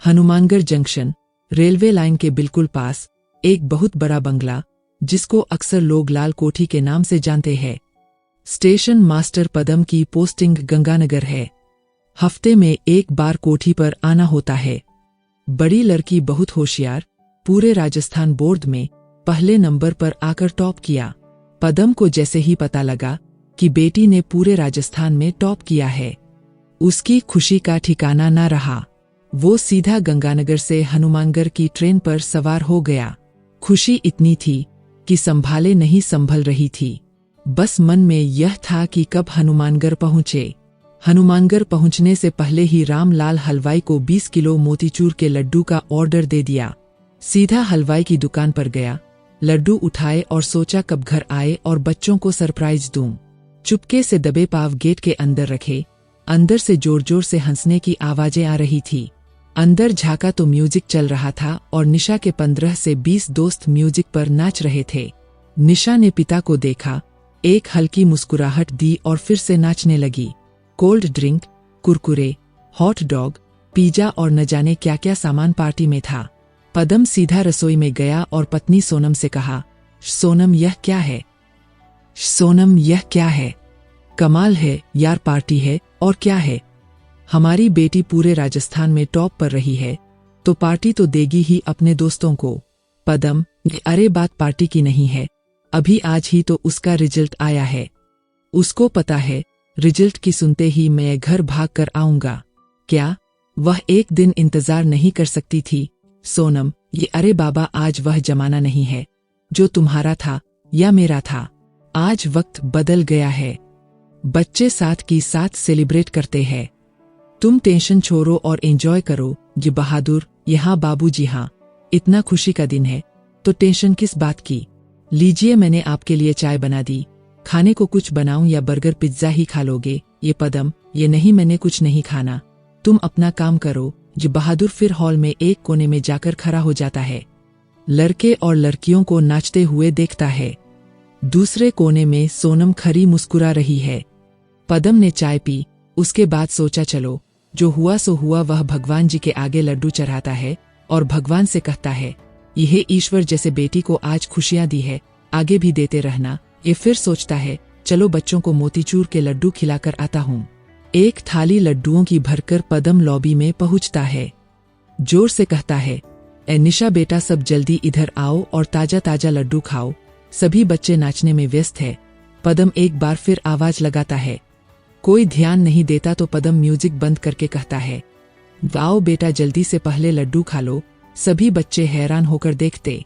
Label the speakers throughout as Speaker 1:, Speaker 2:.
Speaker 1: Hanumangarh junction, railway line के बिल्कुल पास, एक बहुत बड़ा बंगला, जिसको अक्सर लोग लाल कोठी के नाम से जानते हैं। स्टेशन मास्टर पदम की पोस्टिंग गंगानगर है। हफ्ते में एक बार कोठी पर आना होता है। बड़ी लड़की, बहुत होशियार, पूरे राजस्थान बोर्ड में पहले नंबर पर आकर टॉप किया। पदम को जैसे ही पता लगा कि बेटी ने पूरे राजस्थान में टॉप किया है, उसकी खुशी का ठिकाना न रहा। वो सीधा गंगानगर से हनुमानगढ़ की ट्रेन पर सवार हो गया। खुशी इतनी थी कि संभाले नहीं संभल रही थी। बस मन में यह था कि कब हनुमानगढ़ पहुंचे। हनुमानगढ़ पहुंचने से पहले ही रामलाल हलवाई को 20 किलो मोतीचूर के लड्डू का ऑर्डर दे दिया। सीधा हलवाई की दुकान पर गया, लड्डू उठाए और सोचा कब घर आए और बच्चों को सरप्राइज दूं। चुपके से दबे पाव गेट के अंदर रखे। अंदर से जोर जोर से हंसने की आवाजें आ रही थी। अंदर झांका तो म्यूजिक चल रहा था और निशा के 15 से 20 दोस्त म्यूजिक पर नाच रहे थे। निशा ने पिता को देखा, एक हल्की मुस्कुराहट दी और फिर से नाचने लगी। Cold drink, Kurkure, hot dog, pizza और न जाने क्या क्या सामान पार्टी में था। पदम सीधा रसोई में गया और पत्नी सोनम से कहा, सोनम यह क्या है? सोनम यह क्या है? कमाल है यार, पार्टी है और क्या है? हमारी बेटी पूरे राजस्थान में टॉप पर रही है तो पार्टी तो देगी ही अपने दोस्तों को। पदम, अरे बात पार्टी की नहीं है, अभी आज ही तो उसका रिजल्ट आया है। उसको पता है रिजल्ट की सुनते ही मैं घर भाग कर आऊंगा। क्या वह एक दिन इंतजार नहीं कर सकती थी? सोनम, अरे बाबा, आज वह जमाना नहीं है जो तुम्हारा था या मेरा था। आज वक्त बदल गया है। बच्चे साथ की साथ सेलिब्रेट करते हैं। तुम टेंशन छोड़ो और एंजॉय करो। जी बहादुर, यहाँ बाबूजी, हाँ, इतना खुशी का दिन है तो टेंशन किस बात की? लीजिए, मैंने आपके लिए चाय बना दी। खाने को कुछ बनाऊं या बर्गर पिज्जा ही खा लोगे? ये पदम, ये नहीं, मैंने कुछ नहीं खाना, तुम अपना काम करो। जी बहादुर फिर हॉल में एक कोने में जाकर खड़ा हो जाता है। लड़के और लड़कियों को नाचते हुए देखता है। दूसरे कोने में सोनम खड़ी मुस्कुरा रही है। पदम ने चाय पी, उसके बाद सोचा चलो जो हुआ सो हुआ। वह भगवान जी के आगे लड्डू चढ़ाता है और भगवान से कहता है, यह ईश्वर जैसे बेटी को आज खुशियां दी है, आगे भी देते रहना। ये फिर सोचता है, चलो बच्चों को मोतीचूर के लड्डू खिलाकर आता हूँ। एक थाली लड्डुओं की भरकर पदम लॉबी में पहुंचता है। जोर से कहता है, ए निशा बेटा, सब जल्दी इधर आओ और ताजा ताजा लड्डू खाओ। सभी बच्चे नाचने में व्यस्त है। पदम एक बार फिर आवाज लगाता है। कोई ध्यान नहीं देता तो पदम म्यूजिक बंद करके कहता है, आओ बेटा, जल्दी से पहले लड्डू खा लो। सभी बच्चे हैरान होकर देखते।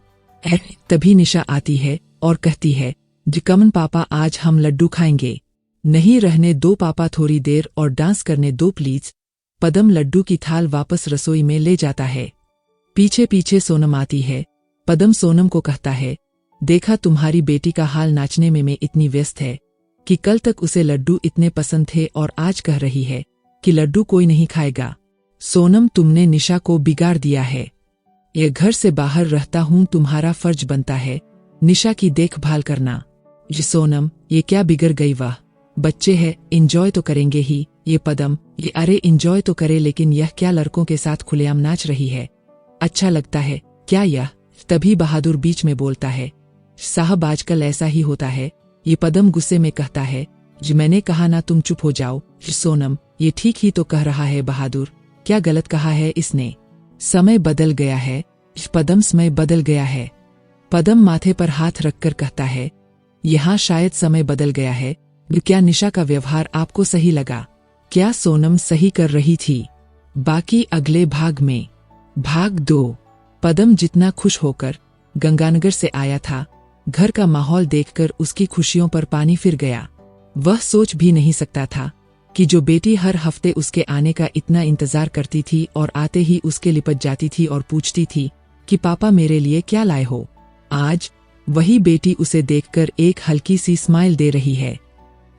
Speaker 1: तभी निशा आती है और कहती है, जी कमन पापा, आज हम लड्डू खाएंगे। नहीं रहने दो पापा, थोड़ी देर और डांस करने दो प्लीज। पदम लड्डू की थाल वापस रसोई में ले जाता है। पीछे पीछे सोनम आती है। पदम सोनम को कहता है, देखा तुम्हारी बेटी का हाल, नाचने में इतनी व्यस्त है कि कल तक उसे लड्डू इतने पसंद थे और आज कह रही है कि लड्डू कोई नहीं खाएगा। सोनम, तुमने निशा को बिगाड़ दिया है। ये घर से बाहर रहता हूँ, तुम्हारा फर्ज बनता है निशा की देखभाल करना। जी सोनम, ये क्या बिगड़ गई? वाह, बच्चे हैं, एंजॉय तो करेंगे ही। ये पदम, अरे एंजॉय तो करे, लेकिन यह क्या लड़कों के साथ खुलेआम नाच रही है? अच्छा लगता है क्या यह? तभी बहादुर बीच में बोलता है, साहब आजकल ऐसा ही होता है। ये पदम गुस्से में कहता है, जी मैंने कहा ना तुम चुप हो जाओ। सोनम, ये ठीक ही तो कह रहा है बहादुर, क्या गलत कहा है इसने? समय बदल गया है पदम, समय बदल गया है। पदम माथे पर हाथ रखकर कहता है, यहाँ शायद समय बदल गया है। क्या निशा का व्यवहार आपको सही लगा? क्या सोनम सही कर रही थी? बाकी अगले भाग में। भाग 2। पदम जितना खुश होकर गंगानगर से आया था, घर का माहौल देखकर उसकी खुशियों पर पानी फिर गया। वह सोच भी नहीं सकता था कि जो बेटी हर हफ्ते उसके आने का इतना इंतजार करती थी और आते ही उसके लिपट जाती थी और पूछती थी कि पापा मेरे लिए क्या लाए हो, आज वही बेटी उसे देखकर एक हल्की सी स्माइल दे रही है।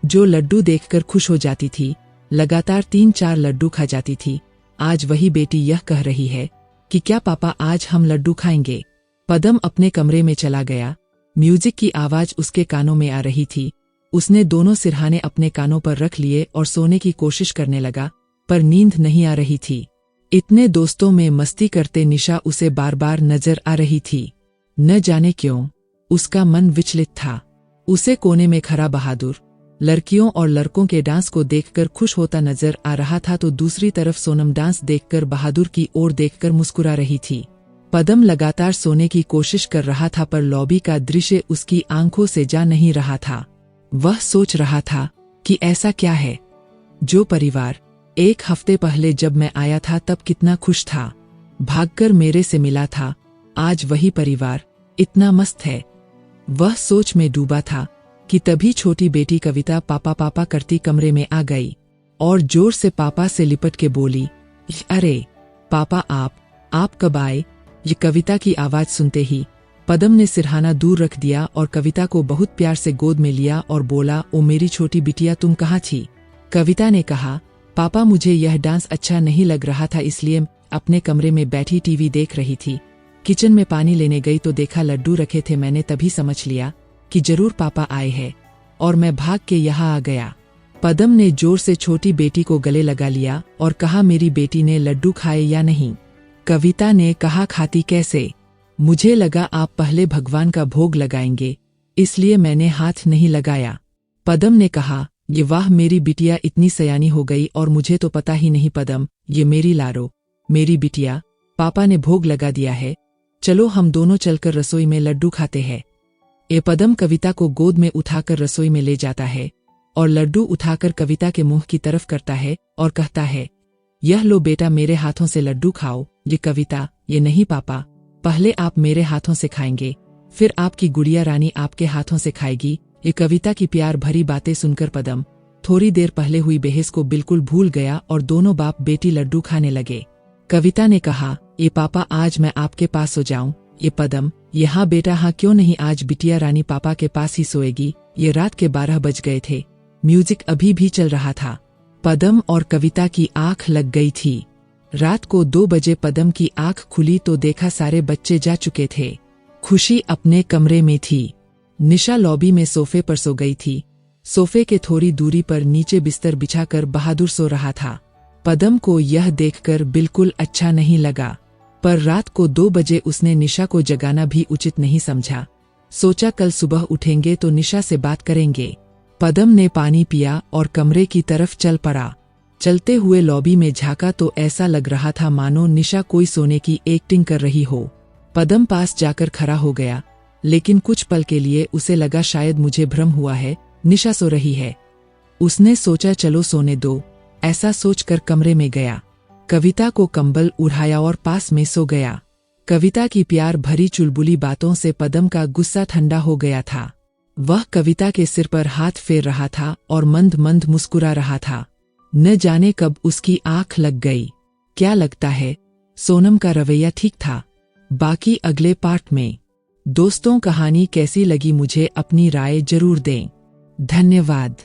Speaker 1: जो लड्डू देखकर खुश हो जाती थी, लगातार 3-4 लड्डू खा जाती थी, आज वही बेटी यह कह रही है कि क्या पापा आज हम लड्डू खाएंगे। पदम अपने कमरे में चला गया। म्यूजिक की आवाज उसके कानों में आ रही थी। उसने दोनों सिरहाने अपने कानों पर रख लिए और सोने की कोशिश करने लगा, पर नींद नहीं आ रही थी। इतने दोस्तों में मस्ती करते निशा उसे बार बार नजर आ रही थी। न जाने क्यों उसका मन विचलित था। उसे कोने में खड़ा बहादुर लड़कियों और लड़कों के डांस को देखकर खुश होता नजर आ रहा था, तो दूसरी तरफ सोनम डांस देखकर बहादुर की ओर देखकर मुस्कुरा रही थी। पदम लगातार सोने की कोशिश कर रहा था, पर लॉबी का दृश्य उसकी आंखों से जा नहीं रहा था। वह सोच रहा था कि ऐसा क्या है जो परिवार एक हफ्ते पहले जब मैं आया था तब कितना खुश था, भागकर मेरे से मिला था, आज वही परिवार इतना मस्त है। वह सोच में डूबा था कि तभी छोटी बेटी कविता पापा पापा करती कमरे में आ गई और जोर से पापा से लिपट के बोली, अरे पापा आप कब आए? ये कविता की आवाज सुनते ही पदम ने सिरहाना दूर रख दिया और कविता को बहुत प्यार से गोद में लिया और बोला, ओ मेरी छोटी बिटिया तुम कहाँ थी? कविता ने कहा, पापा मुझे यह डांस अच्छा नहीं लग रहा था, इसलिए अपने कमरे में बैठी टीवी देख रही थी। किचन में पानी लेने गई तो देखा लड्डू रखे थे, मैंने तभी समझ लिया कि जरूर पापा आए हैं और मैं भाग के यहाँ आ गया। पदम ने जोर से छोटी बेटी को गले लगा लिया और कहा, मेरी बेटी ने लड्डू खाए या नहीं? कविता ने कहा, खाती कैसे? मुझे लगा आप पहले भगवान का भोग लगाएंगे, इसलिए मैंने हाथ नहीं लगाया। पदम ने कहा, ये वाह मेरी बिटिया इतनी सयानी हो गई और मुझे तो पता ही नहीं। पदम, ये मेरी लारो, मेरी बिटिया, पापा ने भोग लगा दिया है, चलो हम दोनों चलकर रसोई में लड्डू खाते हैं। ये पदम कविता को गोद में उठाकर रसोई में ले जाता है और लड्डू उठाकर कविता के मुंह की तरफ करता है और कहता है, यह लो बेटा मेरे हाथों से लड्डू खाओ। ये कविता, ये नहीं पापा, पहले आप मेरे हाथों से खाएंगे, फिर आपकी गुड़िया रानी आपके हाथों से खाएगी। ये कविता की प्यार भरी बातें सुनकर पदम थोड़ी देर पहले हुई बहस को बिल्कुल भूल गया और दोनों बाप बेटी लड्डू खाने लगे। कविता ने कहा, ये पापा आज मैं आपके पास सो जाऊं? ये पदम, यहाँ बेटा हाँ क्यों नहीं, आज बिटिया रानी पापा के पास ही सोएगी। ये रात के 12 बज गए थे, म्यूजिक अभी भी चल रहा था। पदम और कविता की आंख लग गई थी। रात को 2 बजे पदम की आंख खुली तो देखा सारे बच्चे जा चुके थे। खुशी अपने कमरे में थी। निशा लॉबी में सोफे पर सो गई थी। सोफे के थोड़ी दूरी पर नीचे बिस्तर बिछाकर बहादुर सो रहा था। पदम को यह देखकर बिल्कुल अच्छा नहीं लगा, पर रात को 2 बजे उसने निशा को जगाना भी उचित नहीं समझा। सोचा कल सुबह उठेंगे तो निशा से बात करेंगे। पदम ने पानी पिया और कमरे की तरफ चल पड़ा। चलते हुए लॉबी में झांका तो ऐसा लग रहा था मानो निशा कोई सोने की एक्टिंग कर रही हो। पदम पास जाकर खड़ा हो गया, लेकिन कुछ पल के लिए उसे लगा शायद मुझे भ्रम हुआ है, निशा सो रही है। उसने सोचा चलो सोने दो, ऐसा सोचकर कमरे में गया। कविता को कंबल उड़ाया और पास में सो गया। कविता की प्यार भरी चुलबुली बातों से पदम का गुस्सा ठंडा हो गया था। वह कविता के सिर पर हाथ फेर रहा था और मंद मंद मुस्कुरा रहा था। न जाने कब उसकी आंख लग गई। क्या लगता है सोनम का रवैया ठीक था? बाकी अगले पार्ट में। दोस्तों कहानी कैसी लगी मुझे अपनी राय जरूर दें। धन्यवाद।